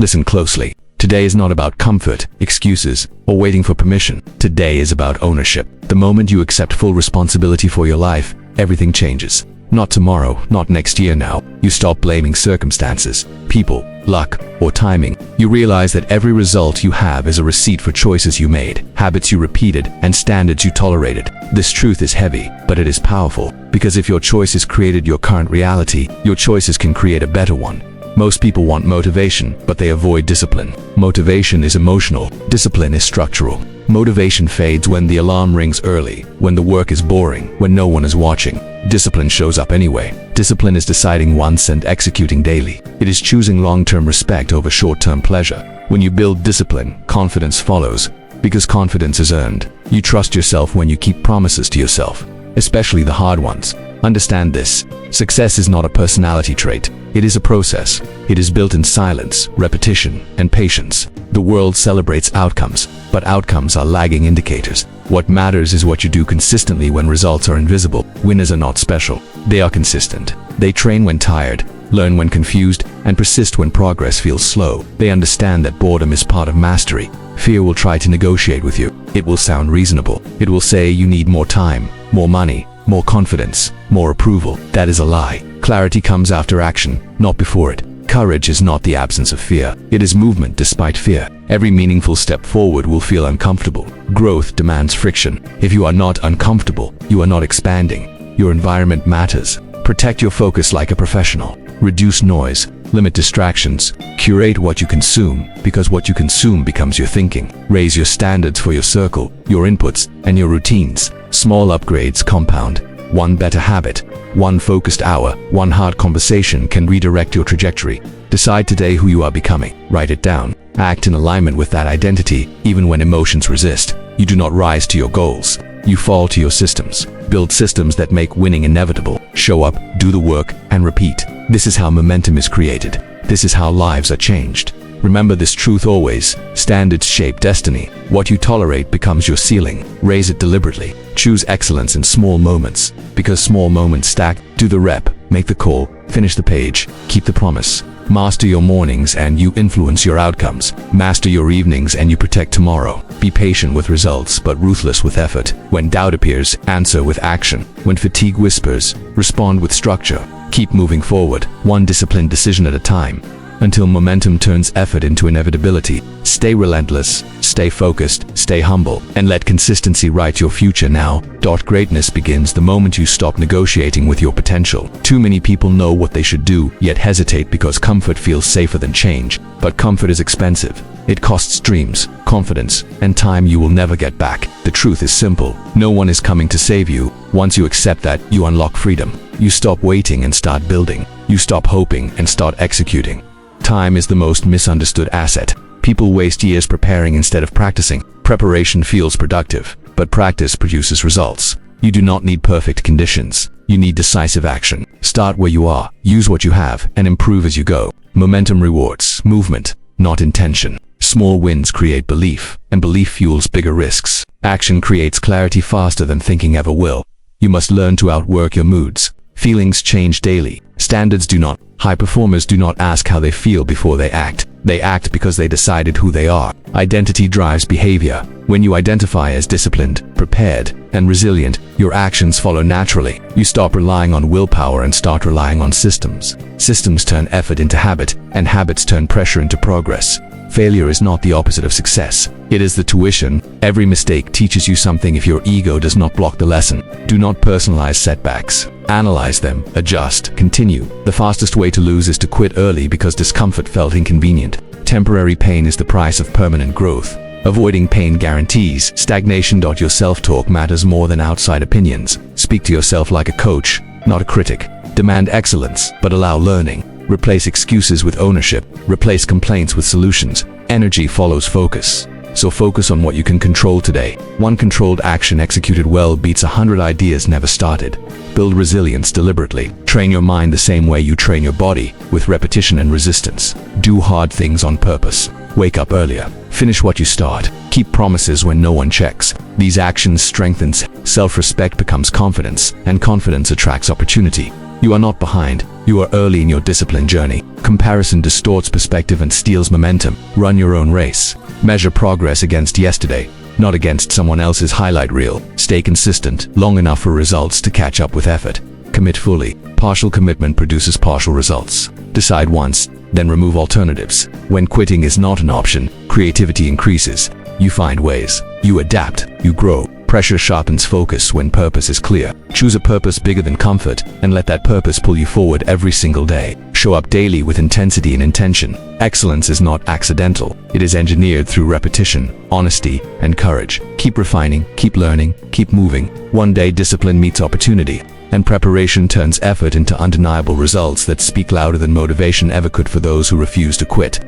Listen closely. Today is not about comfort, excuses, or waiting for permission. Today is about ownership. The moment you accept full responsibility for your life, everything changes. Not tomorrow, not next year now. You stop blaming circumstances, people, luck, or timing. You realize that every result you have is a receipt for choices you made, habits you repeated, and standards you tolerated. This truth is heavy, but it is powerful, because if your choices created your current reality, your choices can create a better one. Most people want motivation, but they avoid discipline. Motivation is emotional, discipline is structural. Motivation fades when the alarm rings early, when the work is boring, when no one is watching. Discipline shows up anyway. Discipline is deciding once and executing daily. It is choosing long-term respect over short-term pleasure. When you build discipline, confidence follows, because confidence is earned. You trust yourself when you keep promises to yourself, especially the hard ones. Understand this. Success is not a personality trait. It is a process. It is built in silence, repetition, and patience. The world celebrates outcomes, but outcomes are lagging indicators. What matters is what you do consistently when results are invisible. Winners are not special. They are consistent. They train when tired, learn when confused, and persist when progress feels slow. They understand that boredom is part of mastery. Fear will try to negotiate with you. It will sound reasonable. It will say you need more time, more money, more confidence, more approval. That is a lie. Clarity comes after action, not before it. Courage is not the absence of fear. It is movement despite fear. Every meaningful step forward will feel uncomfortable. Growth demands friction. If you are not uncomfortable, you are not expanding. Your environment matters. Protect your focus like a professional. Reduce noise, limit distractions, curate what you consume, because what you consume becomes your thinking. Raise your standards for your circle, your inputs, and your routines. Small upgrades compound. One better habit, one focused hour, one hard conversation can redirect your trajectory. Decide today who you are becoming. Write it down. Act in alignment with that identity, even when emotions resist. You do not rise to your goals. You fall to your systems. Build systems that make winning inevitable. Show up, do the work, and repeat. This is how momentum is created. This is how lives are changed. Remember this truth always. Standards shape destiny. What you tolerate becomes your ceiling. Raise it deliberately. Choose excellence in small moments, because small moments stack. Do the rep, make the call, finish the page, keep the promise. Master your mornings and you influence your outcomes. Master your evenings and you protect tomorrow. Be patient with results but ruthless with effort. When doubt appears, answer with action. When fatigue whispers, respond with structure. Keep moving forward, one disciplined decision at a time, until momentum turns effort into inevitability. Stay relentless, stay focused, stay humble, and let consistency write your future now. Greatness begins the moment you stop negotiating with your potential. Too many people know what they should do, yet hesitate because comfort feels safer than change. But comfort is expensive. It costs dreams, confidence, and time you will never get back. The truth is simple. No one is coming to save you. Once you accept that, you unlock freedom. You stop waiting and start building. You stop hoping and start executing. Time is the most misunderstood asset. People waste years preparing instead of practicing. Preparation feels productive, but practice produces results. You do not need perfect conditions. You need decisive action. Start where you are, use what you have, and improve as you go. Momentum rewards movement, not intention. Small wins create belief, and belief fuels bigger risks. Action creates clarity faster than thinking ever will. You must learn to outwork your moods. Feelings change daily. Standards do not. High performers do not ask how they feel before they act. They act because they decided who they are. Identity drives behavior. When you identify as disciplined, prepared, and resilient, your actions follow naturally. You stop relying on willpower and start relying on systems. Systems turn effort into habit, and habits turn pressure into progress. Failure is not the opposite of success. It is the tuition. Every mistake teaches you something if your ego does not block the lesson. Do not personalize setbacks. Analyze them, adjust, continue. The fastest way to lose is to quit early because discomfort felt inconvenient. Temporary pain is the price of permanent growth. Avoiding pain guarantees stagnation. Your self-talk matters more than outside opinions. Speak to yourself like a coach, not a critic. Demand excellence, but allow learning. Replace excuses with ownership. Replace complaints with solutions. Energy follows focus. So focus on what you can control today. One controlled action executed well beats 100 ideas never started. Build resilience deliberately. Train your mind the same way you train your body, with repetition and resistance. Do hard things on purpose. Wake up earlier. Finish what you start. Keep promises when no one checks. These actions strengthen self-respect, becomes confidence, and confidence attracts opportunity. You are not behind. You are early in your discipline journey. Comparison distorts perspective and steals momentum. Run your own race. Measure progress against yesterday, not against someone else's highlight reel. Stay consistent, long enough for results to catch up with effort. Commit fully. Partial commitment produces partial results. Decide once, then remove alternatives. When quitting is not an option, creativity increases. You find ways. You adapt. You grow. Pressure sharpens focus when purpose is clear. Choose a purpose bigger than comfort, and let that purpose pull you forward every single day. Show up daily with intensity and intention. Excellence is not accidental. It is engineered through repetition, honesty, and courage. Keep refining, keep learning, keep moving. One day discipline meets opportunity, and preparation turns effort into undeniable results that speak louder than motivation ever could for those who refuse to quit.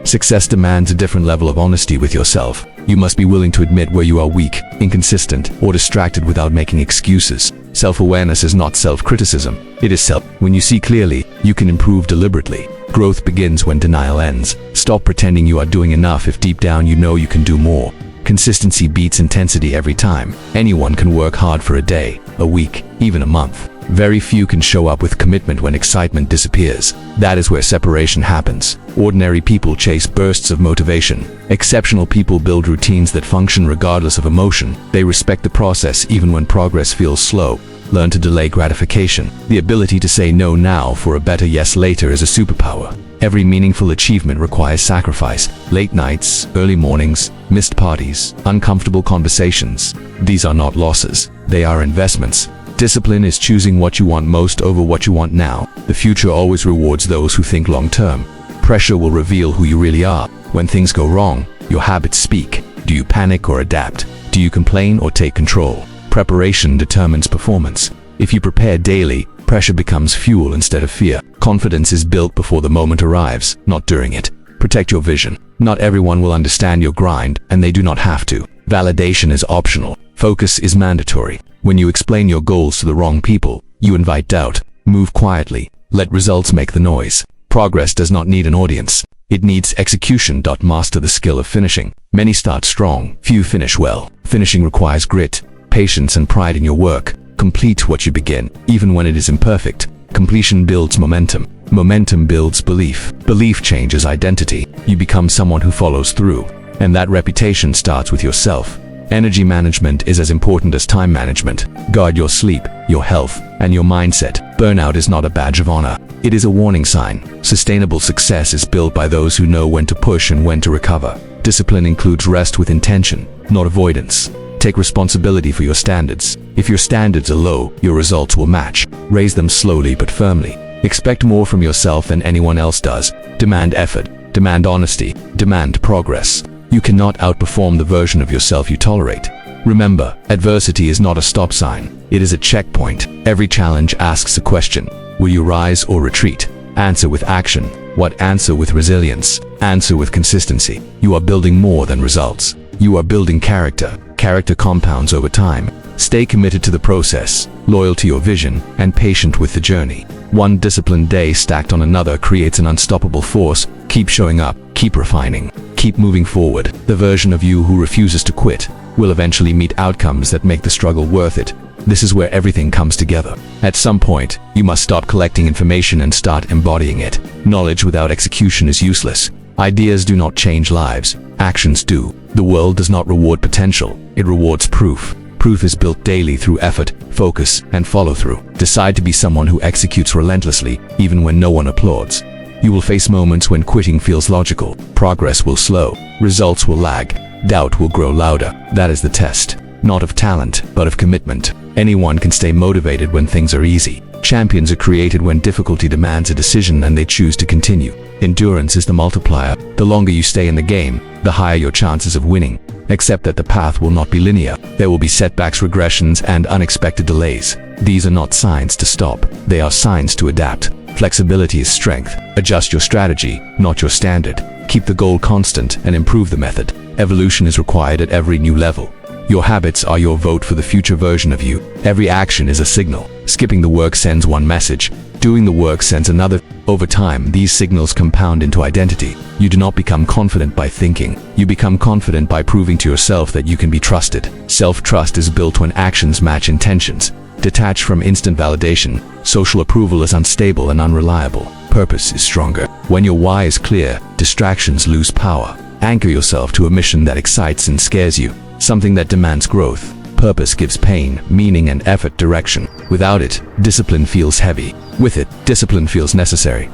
Success demands a different level of honesty with yourself. You must be willing to admit where you are weak, inconsistent, or distracted without making excuses. Self-awareness is not self-criticism. It is self. When you see clearly, you can improve deliberately. Growth begins when denial ends. Stop pretending you are doing enough if deep down you know you can do more. Consistency beats intensity every time. Anyone can work hard for a day, a week, even a month. Very few can show up with commitment when excitement disappears. That is where separation happens. Ordinary people chase bursts of motivation. Exceptional people build routines that function regardless of emotion. They respect the process even when progress feels slow. Learn to delay gratification. The ability to say no now for a better yes later is a superpower. Every meaningful achievement requires sacrifice. Late nights, early mornings, missed parties, uncomfortable conversations. These are not losses. They are investments. Discipline is choosing what you want most over what you want now. The future always rewards those who think long-term. Pressure will reveal who you really are. When things go wrong, your habits speak. Do you panic or adapt? Do you complain or take control? Preparation determines performance. If you prepare daily, pressure becomes fuel instead of fear. Confidence is built before the moment arrives, not during it. Protect your vision. Not everyone will understand your grind, and they do not have to. Validation is optional. Focus is mandatory. When you explain your goals to the wrong people, you invite doubt. Move quietly. Let results make the noise. Progress does not need an audience. It needs execution. Master the skill of finishing. Many start strong, few finish well. Finishing requires grit, patience, and pride in your work. Complete what you begin, even when it is imperfect. Completion builds momentum. Momentum builds belief. Belief changes identity. You become someone who follows through. And that reputation starts with yourself. Energy management is as important as time management. Guard your sleep, your health, and your mindset. Burnout is not a badge of honor. It is a warning sign. Sustainable success is built by those who know when to push and when to recover. Discipline includes rest with intention, not avoidance. Take responsibility for your standards. If your standards are low, your results will match. Raise them slowly but firmly. Expect more from yourself than anyone else does. Demand effort. Demand honesty. Demand progress. You cannot outperform the version of yourself you tolerate. Remember, adversity is not a stop sign. It is a checkpoint. Every challenge asks a question. Will you rise or retreat? Answer with action. What answer with resilience? Answer with consistency. You are building more than results. You are building character. Character compounds over time. Stay committed to the process, loyal to your vision, and patient with the journey. One disciplined day stacked on another creates an unstoppable force. Keep showing up, keep refining, keep moving forward. The version of you who refuses to quit will eventually meet outcomes that make the struggle worth it. This is where everything comes together. At some point, you must stop collecting information and start embodying it. Knowledge without execution is useless. Ideas do not change lives. Actions do. The world does not reward potential. It rewards proof. Proof is built daily through effort, focus, and follow-through. Decide to be someone who executes relentlessly, even when no one applauds. You will face moments when quitting feels logical. Progress will slow. Results will lag. Doubt will grow louder. That is the test. Not of talent, but of commitment. Anyone can stay motivated when things are easy. Champions are created when difficulty demands a decision and they choose to continue. Endurance is the multiplier. The longer you stay in the game, the higher your chances of winning. Accept that the path will not be linear. There will be setbacks, regressions, and unexpected delays. These are not signs to stop. They are signs to adapt. Flexibility is strength. Adjust your strategy, not your standard. Keep the goal constant and improve the method. Evolution is required at every new level. Your habits are your vote for the future version of you. Every action is a signal. Skipping the work sends one message. Doing the work sends another. Over time, these signals compound into identity. You do not become confident by thinking. You become confident by proving to yourself that you can be trusted. Self-trust is built when actions match intentions. detached from instant validation. Social approval is unstable and unreliable. Purpose is stronger. When your why is clear, distractions lose power. Anchor yourself to a mission that excites and scares you, something that demands growth. Purpose gives pain, meaning, and effort direction. Without it, discipline feels heavy. With it, discipline feels necessary.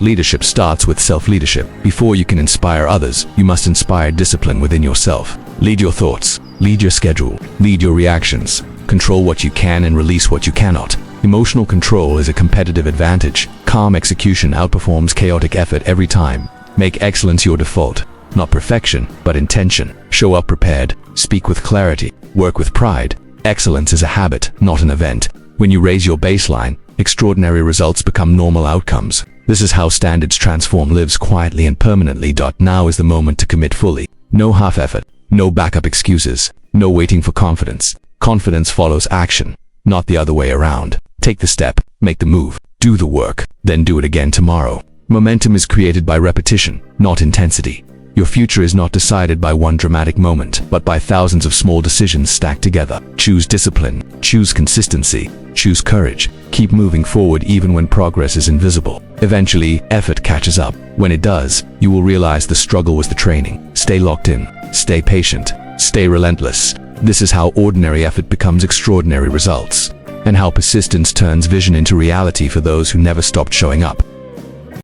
Leadership starts with self-leadership. Before you can inspire others, you must inspire discipline within yourself. Lead your thoughts, lead your schedule, lead your reactions. Control what you can and release what you cannot. Emotional control is a competitive advantage. Calm execution outperforms chaotic effort every time. Make excellence your default. Not perfection, but intention. Show up prepared, speak with clarity, work with pride. Excellence is a habit, not an event. When you raise your baseline, extraordinary results become normal outcomes. This is how standards transform lives quietly and permanently. Now is the moment to commit fully. No half effort, no backup excuses, no waiting for confidence. Confidence follows action, not the other way around. Take the step, make the move, do the work, then do it again tomorrow. Momentum is created by repetition, not intensity. Your future is not decided by one dramatic moment, but by thousands of small decisions stacked together. Choose discipline, choose consistency, choose courage. Keep moving forward even when progress is invisible. Eventually, effort catches up. When it does, you will realize the struggle was the training. Stay locked in, stay patient, stay relentless. This is how ordinary effort becomes extraordinary results, and how persistence turns vision into reality for those who never stopped showing up.